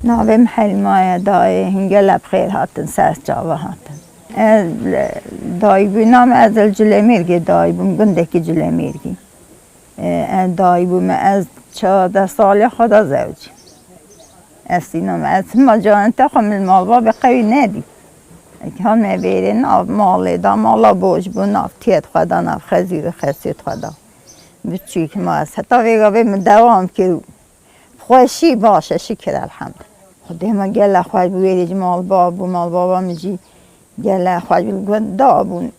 ناویم حلمای دای هنگل بخیر هاتن سرس جاوا هاتن. دای بینام از الجلمیرگی دای بوم گندکی جلمیرگی. دای بوم از 14 سال خدا زوجی. استینام از ما جان تخم المال به قوی ندی. هم میبرین آب مالی دا مالا بوج بون آب تیت خدا ناف خزیر خسیت خدا. بچی که ما از حتی ویگا بیم دوام کرو. خوشی باشه شکر الحمد. خدا ما گله خوش بویریج مال بابا میجی گله خوش بگوید دابون.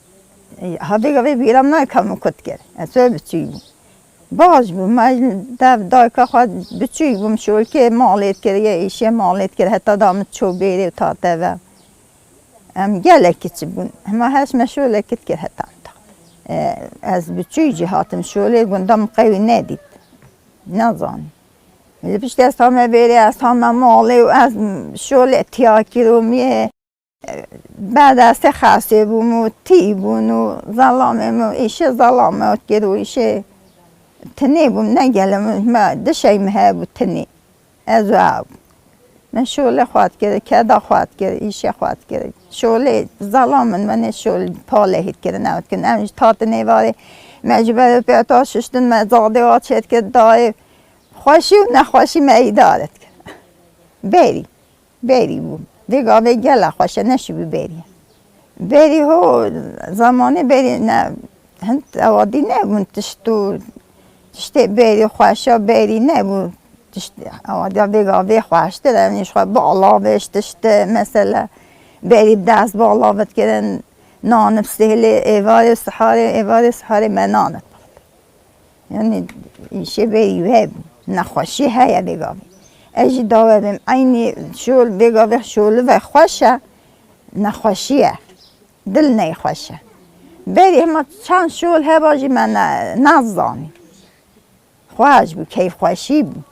ها ویگا بیرم نکم کت کرد. از بچی بون. باز بون ما دای که خود بچی بون شول که مالیت کرد یا ایشی مالیت کرد حتی دامت چو بیری و تا تاوه. گله کچی بون. ما هست مشوله کت کرد حتی. از بچی جهاتم شوله گندم قوی ندید. نزانی. ولی پیش دست همه بری از همه مالی و از شوله تیاکی رو میه بعد از خاصه بوم و تی بون و ظلامه و ایشه ظلامه و کرو ایشه تنی بوم نگلم ما دشای مه بود تنی از او من شوله خواهد کرد کدا خواهد کرد ایشه خواهد کرد شوله ظلامن من شوله پاله هید کرد نود کرد امش تات نیواره مجبور بیاتا ششتن مزاده آچید کرد دای خوشی و نخوشی میدارد کرد بری بوم دیگه گله خوشه نشی بری هو زمانی بری نه هنت اوادی نبود تشتی بری خوشه بری نبود تشتی اوادی دیگه خوشته دارنیش خواهد بالا بشتشته مثلا بری دست بالا بد کردن نان بسهل ایوار سحاره من نانت یعنی ایشه بری وب نخوشی هیا دیگه اجی داورم اینی شول بگه شول و خوشه نخوشیه دل نخوشه بری ما چند شول هباجی من نزدانی خوش بود کیف خوشی بود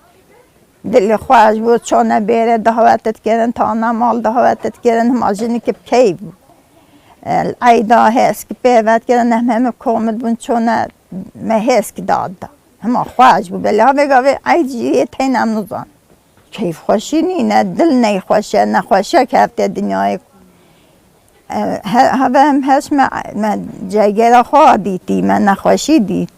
دل خوش بود چون بره دعوتت کردن تا نمال دعوتت کردن هم آجینی که کیف بود ایدا هست که پیوت کردن همه کامد بود چون هست که داد هم خوش بود بلی ها بگه ایجی تینم نزان کیف خوشی نی نه دل نخوشه نخوشه که هفته دنیای هم هست من جگر خواه دیدی من نخوشی دید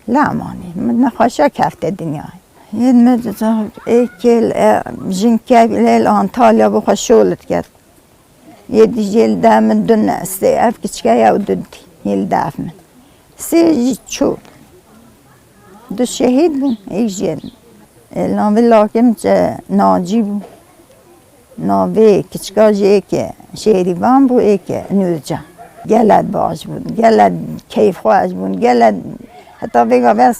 لامانی من نخوشه که هفته دنیای این مدرسه ایکل جنکه لیل آنتالیا بخوا شولت کرد یه دیجیل دامن دون نسته اف کچکه یاو دودی یل دافمن سه چو دو شهید بون ایک جیل ناوی لاکم چه ناجی بو ناوی کچکا جه که شهریوان بو ای که نورجان گلد باش بود گلد کیف خواهش بود گلد حتی بگه بس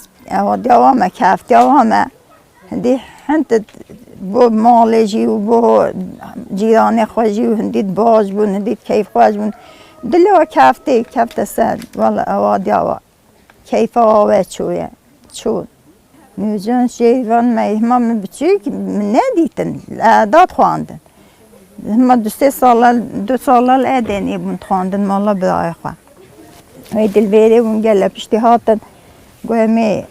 دیوامه کف دیوامه هندی هنت بو مالجی و بو جیران خوشی و هندید باش بود هندید کیف خواهش بود دلی و کفته سر والا اوادیاوا کیف آوه چویه چون نورجان شهریوان مهمان بچه که ندیدن داد خواندن ما دو سال ادنی بون خواندن مالا برای خواه وی دل بیره بون گله پشتی هاتن گوه می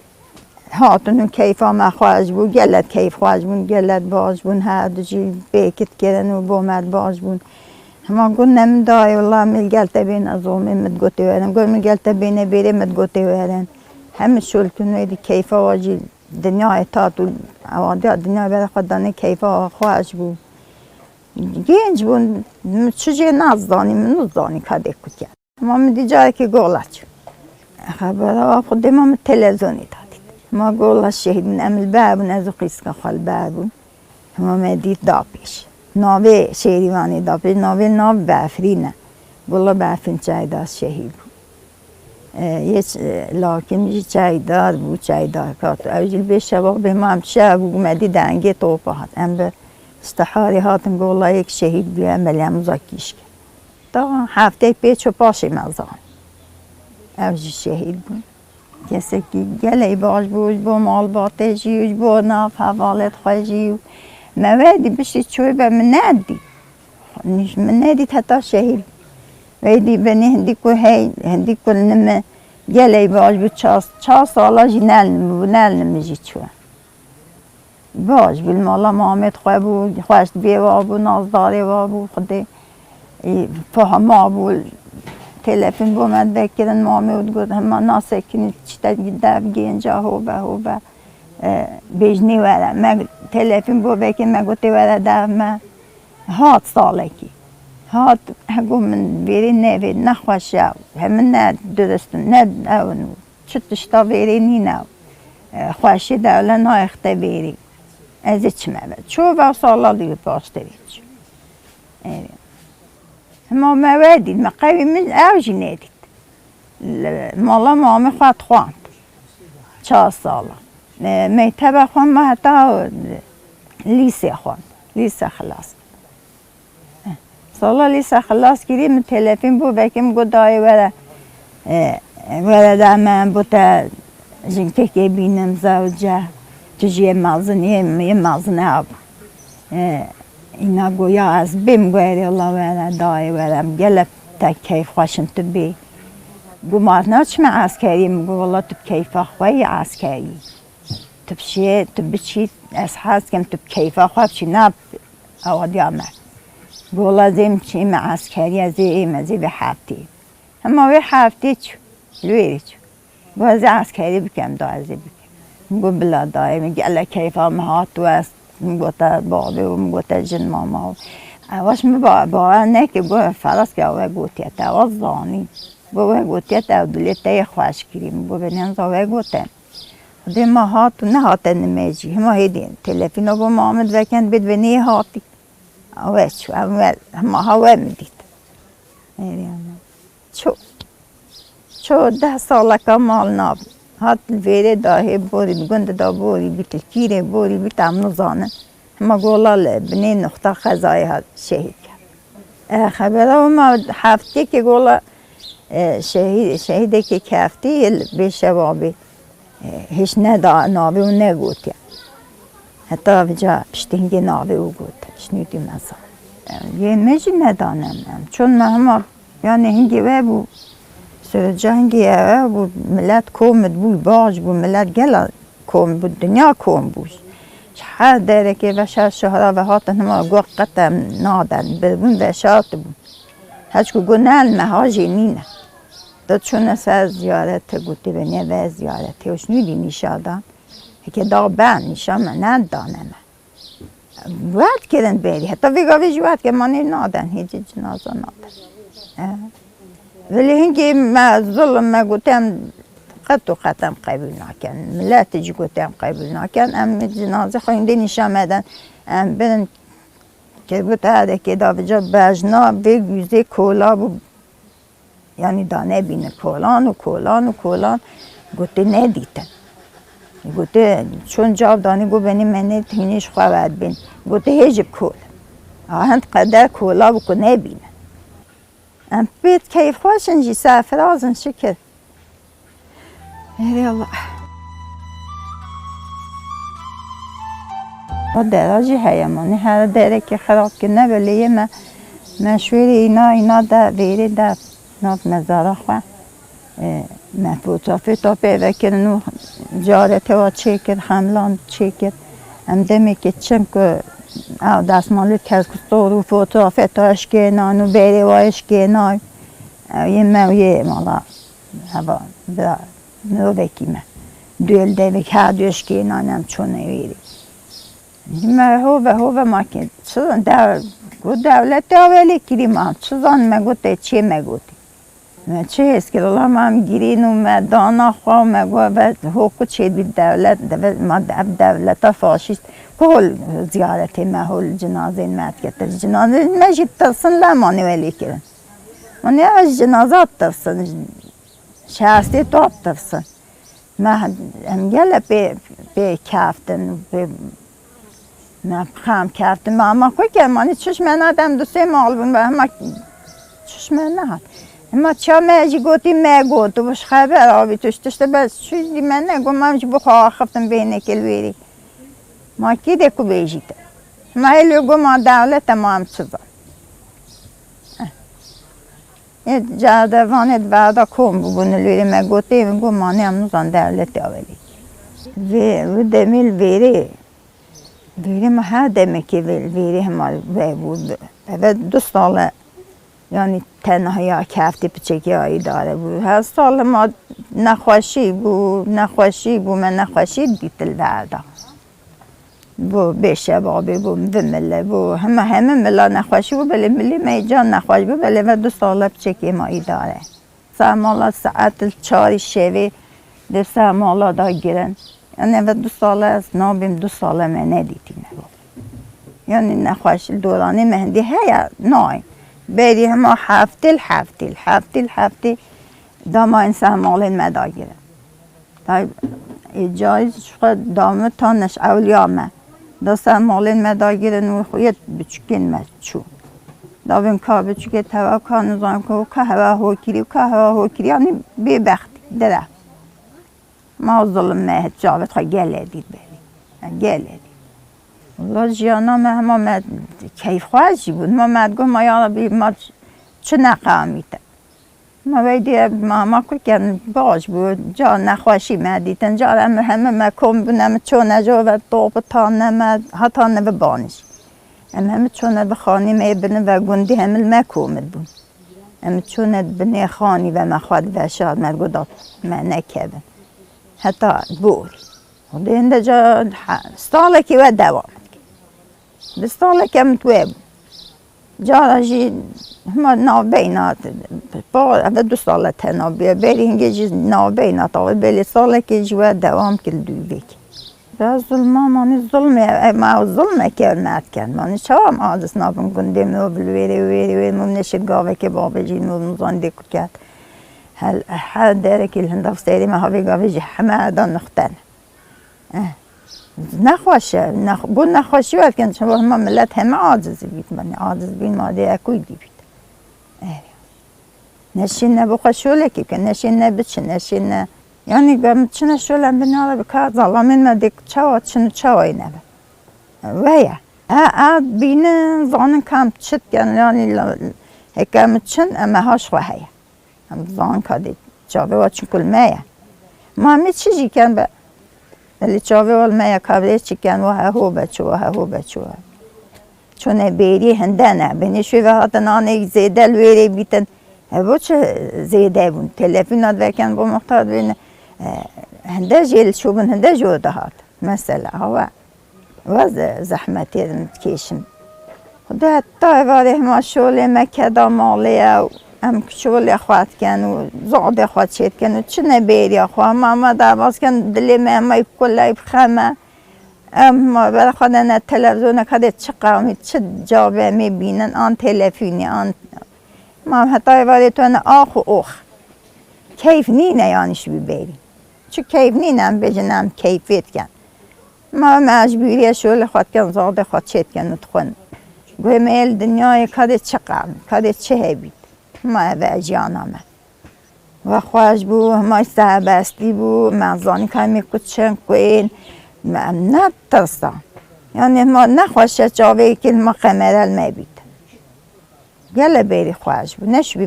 هاتن و کیفا ما خواهش بود گلت کیف خواهش بود گلت باش بون هر دو جی بیکت کردن و بومد باش بون ما گو نمدای والله میل گلتا بین از اومی مدگوتی ورن گوه می گلتا بینه بیره مدگوتی ورن همه شلتون ویدی کیفا واجی دنیای تاتو اوادی دنیای برای خود دانه کیفا خواهش بود گنج بون چجه نزدانی من نزدانی کده کتیم ما میدی جایی که گولت شد خبره خود ما تلویزیونی دادید ما گولت شهیدون امل بابون از قیس که خال بابون ما میدید داپیش ناوی شهریوانی داپیش ناوی بافرینه گولا بافرین چای داست شهید یه لاکم یه چای دار بود چای دار کات اوجیل به شباب به ما هم شب اومدی دنگه توپه هات ام استحاری هاتن گولا یک شهید بیه ملیم زاکیش که تا هفته پیچ و پاشی مزان اوجی شهید بود کسی که گله باش بود با مال باته جیوش با ناف حوالت خوشی موادی بشی چوی به من ندید من ندید حتی شهید ویدی بنی هندی کل نمه گله باش بود 4 سالا جی نل نمیجی چوه باش بالمالا محمد خواه بود خوشت بیوا بود نازداره وا بود خود فهما بود تلفن بومد بکرن محمد گفت همه ناسکنی چیتا در گینجا هو به بیجنی وره من تلفن بو بکن من گفتی وره در من هات سالکی هات هگو من بیری نوید نخوشه همه نه درست نه اونو چه تشتا بیری نی نو خوشی دوله نا اخته بیری از چه مبد چو با سالا دیگه پاسته بیچ ما موادید ما قوی من اوجی ندید مالا ما خواهد خواند 4 ساله میتبه خواند ما حتی لیسه خواند لیسه خلاص سالا لیسه خلاص کردیم تلفن بود بکم گو دایی وره در من بوده جنکه که بینم زوجه توش یه مغزنه آب اینا گویا از بیم گویری الله وره دایی ورم گلب تا کیف خوشم تو بی گو مارنا چه من عسکریم گو والله تو کیفا خواهی عسکری تو بشی تو بچی از حس کم تو کیفا خواه بچی نب آوادی آمد گو والله زیم چی من عسکری از این به هفتی اما به هفتی چو لویری چو گو از عسکری بکم دا از بکم گو بلا دایی میگه الله کیفا مهات تو است میگو تا بابی و میگو تا جن ماما اواش می باور نه که گو فرس که اوه گوتیت اواز زانی گو گوتیت او دلیت خوش کریم گو بینیم اوه گوتیم دی ما هاتو نه هاتن نمیجی ما هیدین تلفنو با محمد وکند بید و نی هاتی اوه چو ما هاوه میدید چو 10 ساله که مال ناب هات ویره داهی بوری بگند دا بوری بیت کیره بوری بیت امنو زانن ما گولا بنی نقطه خزای ها شهید کرد خبره ما هفته که گولا شهیده که کفتی به شبابی هیچ نابی و نگوتی حتی بجا پشتینگی نابی و گوت شنیدی مثلا یه میجی ندانم چون ما یعنی هنگی وی بود جنگی بود ملت کومد بود باج بود ملت گل کوم بود دنیا کوم بود هر داره که وشار شهرها و هاتن ما گو قطم نادن بون وشات بود هرچ که گنال مهاجی نینه داد چون سر زیارت گوتی بینه و زیارتی وش نیدی نیشادان که دا بند نیشا من ندانم وقت کردن بری حتی بگاوی جواد که من نادن هیچ جنازه نادن ولی هنگی ما ظلم ما گوتم قطم قبول نکن ملت جی گوتم قبول نکن ام جنازه خوینده نیشا مدن ام برن که گوته هده که دا بجا بجنا بگوزه کولا بود یعنی دانه بینه کولان گوته ندیدن گوته چون جاب دانی گو بینی منه تینیش خواهد بین گوته هیچ کول هند قدر کولا بکو نبینه ام بیت کیف خوشن جی سفرازن شکر هری الله دراجی هیمانی هر دره که خراب کنه ولی من شویری اینا دا بیری دا ناف مزاره خواه محفوظافی تا پیوه کرنو جارته و چه کرد حملان چه کرد هم دمی که چم که او دستمالی کس کستورو فوتوافی تا اشکینان و بیری و اشکینان یه مویه مالا هوا برا نوبکی من دویل دوی که هر دو اشکینان هم چونه ویری هوه ما که چون دولت اولی کریم هم چون مگوته چه مگوتی چه هست که الله ما هم گیرین و دانا خواه مگو و حقوق چه بی دولت ما دولت فاشیست کل زیارت محل جنازه مد کتر جنازه مجید ترسن لمانی ولی کرن من از جنازات ترسن شهستی توب ترسن ما هم گله به کفتن نه خام کفتن ما خوی که مانی چشم ندم دو سه مال بون و همه چشم نهاد اما چه میجی گوتی میگوت و بش خبر آبی توشتشته بس چیزی من نگم من جو بخواه خفتم بینه کلویری ما کی دکو بیجیده ما هلیو گو ما دولت ما هم چیزا یه جادوانت بعدا کم بگونه لویری میگوتی گو مانی هم نوزان دولت آولی و دمیل ویری ویری ما هر دمی که ویری ما بود و 2 سال یعنی تنهایی کفتی پچکی هایی داره بود. هر سال ما نخوشی بود من نخوشی دیتل ورده بو بشه بابی بو بمله بو همه ملا نخوشی بو بله ملی میجان نخوشی بو بله و 2 سال پچکی ما ای داره سرمالا ساعت 4 شوی ده سرمالا دا گیرن یعنی و 2 سال از نابیم 2 سال من ندیتی نبود یعنی نخوشی دورانی مهندی هیا نای بری همه هفته داما این سرمالین مدا گیرن تا ایجایز شد دامه تانش اولیامه دا سرمالین مدا گیرن و خویت بچکین مچون دا بین که بچکه توا که نظام که هوا هو کری یعنی بی بختی دره ما ظلم مهد جاوت خواه گله دید بری والله جیانا ما کیف خواهشی بود ما مدگو ما یالا ما چه نقامیده ما ویدی ما کن باش بود جا نخواشی مدیدن جا همه مکم بودم چونه جا و دوب تانه حتی نبه بانش همه چونه به خانی میبنه و گندی همه مکومد بود همه چونه بنی خانی و مخواد و شاد مدگو داد من نکبن حتی بوری و دینده جا سالکی و دوام بستاله که متوب جاراجی ما نابینات با 2 سال تنها بری هنگی جز نابینات آوه بلی ساله که جوا دوام کل دوی بکی با ظلم مانی ما ظلمه که ارمت کن مانی چوام آدس نابن گنده مو ویری مو نشد گاوه که بابا جی مو مزانده کرد هل داره که الهنداف سیری ما هاوی گاوه جی همه دان نختن نخواشه بود نخواشی باید کن چون ما ملت همه عاجزی بید من عاجز بین ماده اکوی دی بید نشین نبخوا شوله که نشین نبچه نشین نه یعنی گم چنه شوله بناله بکار ظلامین مده چوای نبه ویا بینه زانن کم چت کن یعنی هکم چن اما هاش خواهی هم زان کده جاوه و چون کل مایه ما همه چیزی کن به ولی چاوه وال میا کابله چکن و هو بچو چون بیری هنده نه بینشوی و حتی نانه زیده لویره بیتن هوا چه زیده بون تلفونات وکن با مختار بین هنده جیل شوبن هنده جوده هات مثلا هوا و زحمتی کشم خدا حتی واره ما شوله مکدا ماله هم شوله خواد کن و زاده خواد شد کن و چه نبیری خواه ما دواز کن دلی ما کلای بخمه ما برای خود نه تلویزیون کده چه قومی چه جابه میبینن آن تلفونی آن ما حتی وارد تو نه آخ و اوخ کیف نینه یانش ببری چه کیف نینم بجنم کیفیت کن ما مجبوری شوله خواد کن زاده خواد شد کن و تخون گوه میل دنیای کده چه قوم کده چه هبید ما و جانم و خواهش بو ما سربستی بو مغزانی که میکوچن کوین نه ترسان یعنی ما نخواهش جاوه که ما قمرل میبید گله بری خواهش بو نشوی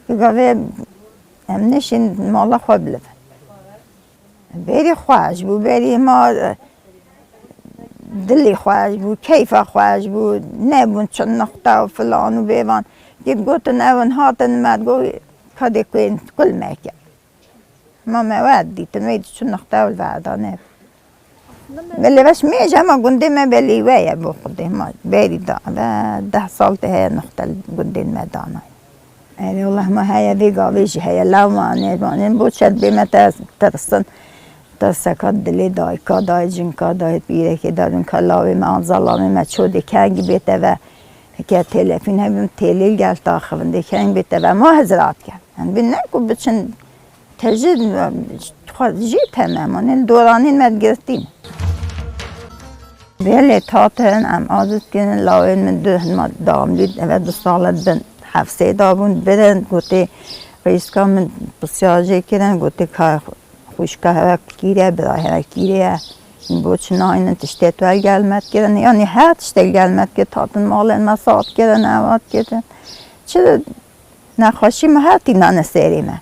بگاوی هم نشین مالا خواب لفن بری خواهش بو بری ما دلی خواهش بو کیف خواهش بو نبون چون نقطه و فلان و بیوان که گوتن اون هاتن مد کده کوین کل میکن ما مواد دیتن وید چون نقطه و الوعدانه ولی بس میجه ما گنده ما بلی ویا بو خودی ما بری دا 10 سال ته نقطه گنده ما دانای ایلی والله ما هیا بیگا ویجی هیا لو مانه بود شد بیمه ترسن ترسکات دلی دای که دای جن که دای بیره که دارن که لاوی ما آن ظلامی ما چوده کنگی بیته و که تلفن هم تلیل گل تا خونده کنگ بیته و ما حضرات کرد بین نکو بچن تجد خود جی تمامان دورانین مد گرفتین ولی تاتن ام آزد کنن لاوین من ما دام دید و 2 سال بن 7 دابون برن گوته رئیس که من بسیاجه کردن گوته که خوشکه هوا کیره برای هوا کیره این بود چه ناینن تشتیت ول gelmet کردن یعنی هر تشتیت gelmet که تاتن مالن مساعد کردن اواد کردن چه نخواشی ما هر تینان سری من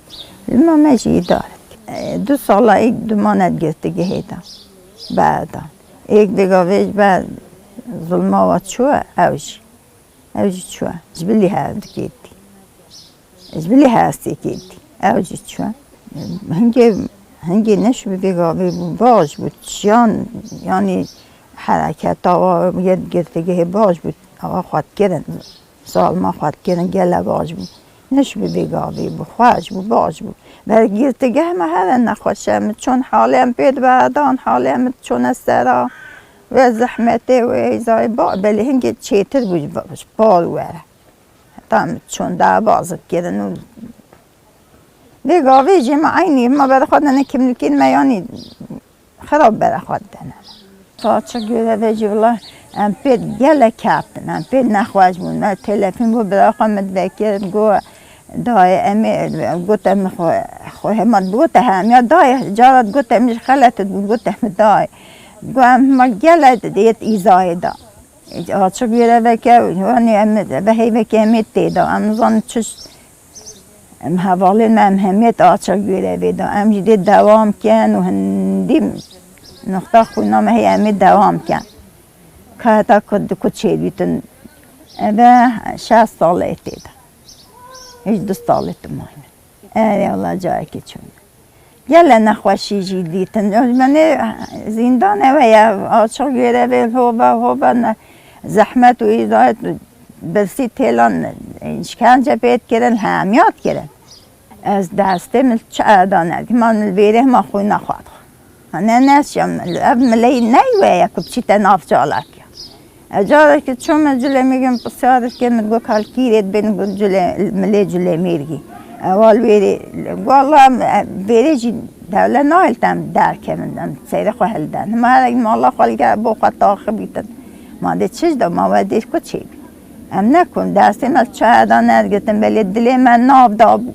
ما مجی دارد 2 سال ایک 2 ماند گرفته گهیدم بعدا ایک بگاویش بعد ظلمات شو اوجی شو جبلی هست کیتی جبلی هستی کیتی اوجی شو هنگی نشو بگاوی باش بود جان یعنی حرکت آوا یه گرتگه باش بود آوا خواد کردن سال ما خواد کردن گله باش بود نشو بگاوی بود خواهش بود باش بود بر گرتگه ما هر نخوشم چون حالم پید بعدان حالم چون استرا و زحمته و ایزای با بله هنگی چیتر بود بال وره تام چون دا بازد کردن بگاوی جمع عینی ما برای خود نکیم لکن ما یعنی خراب برای خود دنم ساچه گوره ویجی والله ام پید گله کپتن ام پید نخواهش بود من تلفن بود برای خود مدوکر گو دای امی گوتم خواه همات گوته هم یا دای جارت گوته میش خلطت بود گوته هم دای گو ما گله دیت ایزای دا آچه گوره وکه وانی به هیوه که امیت دیدا ام زن چش ام حوالی من همیت آچه گوره ویدا ام جدی دوام کن و هندیم نقطه خونام هی امیت دوام کن که حتی کد چید بیتن به 60 ساله دیدا هیچ 2 ساله تو ماینه اری الله جایی که چون گله نخوشی جدیتن من زندانه و یا آچه گوره ویل هوبا زحمت و ایزایت برسی تیلان شکنجه پید کردن همیات کردن از دستم چه دانه که من الویره ما خوی نخواد نه نشم اب ملی نیوه یکب چی تناف جالک اجاره که چون جله میگم بسیارش که من گو کالکیرت بین گو جله ملی جله میرگی اول ویره والله ویره جی دوله نایلتم درکه من سیره خو هلدن ما هر ما الله خالقه بو خطا خبیتن ما ده چیز دا ما ودیش کو چی ام نکن دستی مل چه دانه گفتم بلی دلی من ناب دا بود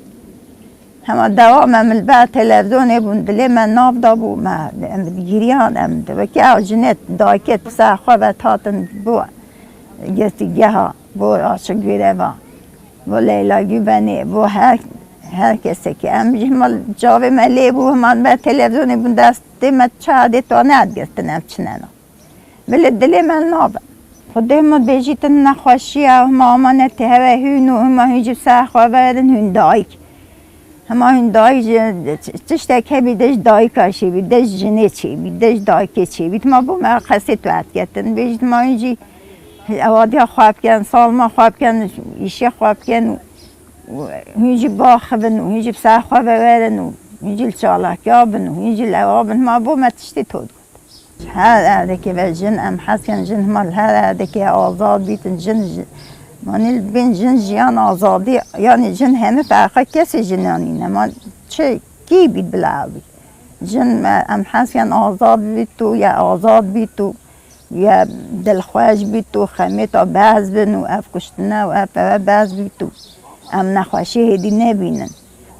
همه دوام ام البعد تلویزیونی بود دلی من ناب دا بود ما گریان ام دو که او جنت دایکت پسر خواه و تاتن بود گستی گه ها بود آشق گیره با لیلا گیبنی بود هر کسی که ام جمال جاوی ملی بود من به تلویزیونی بود دستی من چه دیتا ند گستنم چنه ولی دلی من ناب خودی ما بیجیت نخوشی و ما آمانت هوا هونو هما هیچ سخوا وردن هون دایک هما هون دایک تشتا که بیدش دایکاشی بیدش جنه چی بیدش دایکه چی بید ما با ما خسته توت گتن بیجیت ما هیچی اوادی خواب کن سالما خواب کن ایشی خواب کن هیچی باخبن و هیچی سخوا وردن و هیچی چالاکی آبن و هیچی لوابن ما با ما تشتی تود هر که و جن ام حسن جن مال هر که آزاد بیتن جن مانیل بین جن جیان آزادی یعنی جن همه فرقه کسی جنانی نه ما چه کی بید بلاوی جن ام حسن آزاد بیتو یا آزاد بیتو یا دلخواش بیتو خمیتا باز بن و اف کشتنه و اف باز بیتو ام نخواشی هدی نبینن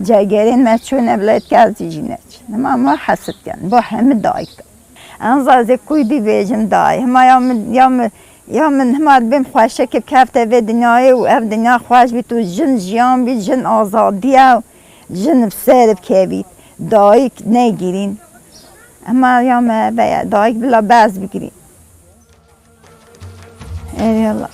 جاگرین ما چون ابلایت کازی جنه ما حسد کن با همه دایک انزازه کویدی بیجم دای ما یا من همه بیم خوشه که کفته و دنیای و اف دنیا خوش بید و جن جیان بید جن آزادی و جن بسرب که بید دایک نگیرین اما یا ما دایک بلا باز بگیرین ای الله